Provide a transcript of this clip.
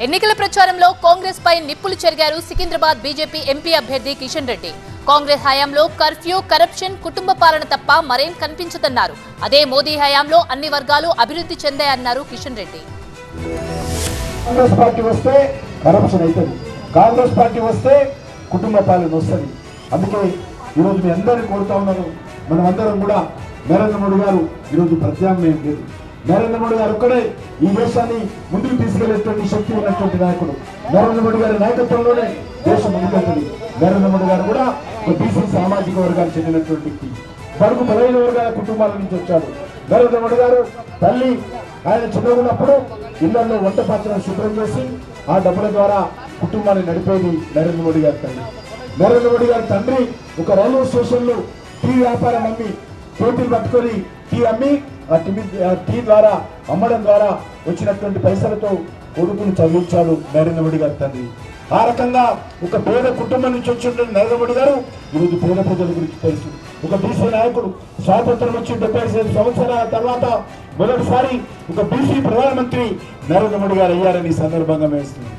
ఎన్నికల ప్రచారంలో కాంగ్రెస్ పై నిప్పులు చెరిగారు సికింద్రాబాద్ బీజేపీ ఎంపీ అభ్యర్థి కిషన్ రెడ్డి. కాంగ్రెస్ హయాంలో కర్ఫ్యూ, కరప్షన్, కుటుంబ పాలన తప్ప మరేం కనిపించదన్నారు. అదే మోదీ హయాంలో అన్ని వర్గాలు అభివృద్ధి చెందాయన్నారు కిషన్ రెడ్డి. కాంగ్రెస్ పార్టీ వస్తే కరప్షన్ అవుతుంది, కాంగ్రెస్ పార్టీ వస్తే కుటుంబ పాలన వస్తుంది. అందుకే ఈరోజు మీ అందరినీ కోరుతా ఉన్నాను, మనం అందరం కూడా నరేంద్ర మోడీ గారు ఈరోజు ప్రత్యామ్నాయం లేదు. నరేంద్ర మోడీ గారు ఒక్కడే ఈ దేశాన్ని ముందుకు తీసుకెళ్లేటువంటి శక్తి ఉన్నటువంటి నాయకుడు. నరేంద్ర మోడీ గారి నాయకత్వంలోనే దేశం ముందుకెళ్తుంది. నరేంద్ర మోడీ గారు కూడా బీసీ సామాజిక వర్గానికి చెందినటువంటి వ్యక్తి, బడుగు బలైన వర్గాల కుటుంబాల నుంచి వచ్చాడు. నరేంద్ర మోడీ గారు తల్లి ఆయన చిన్నగున్నప్పుడు ఇళ్లలో వంట పాత్రను శుభ్రం చేసి ఆ డబ్బుల ద్వారా కుటుంబాన్ని నడిపేది నరేంద్ర మోడీ గారి తల్లి. నరేంద్ర మోడీ గారి తండ్రి ఒక రైల్వే స్టేషన్ లో టీ వ్యాపారం అమ్మి పోటీలు పట్టుకొని టీ అమ్మి ఆ టీ ద్వారా అమ్మడం ద్వారా వచ్చినటువంటి పైసలతో కొడుకును చదివించాడు నరేంద్ర మోడీ గారి తండ్రి. ఆ రకంగా ఒక పేద కుటుంబం నుంచి వచ్చిన నరేంద్ర మోడీ గారు ఈరోజు పేద ప్రజల గురించి తెలుసు. ఒక బీసీ నాయకుడు, స్వాతంత్రం వచ్చి 75 సంవత్సరాల తర్వాత మొదటిసారి ఒక బీసీ ప్రధానమంత్రి నరేంద్ర మోడీ గారు అయ్యారని సందర్భంగా వేస్తుంది.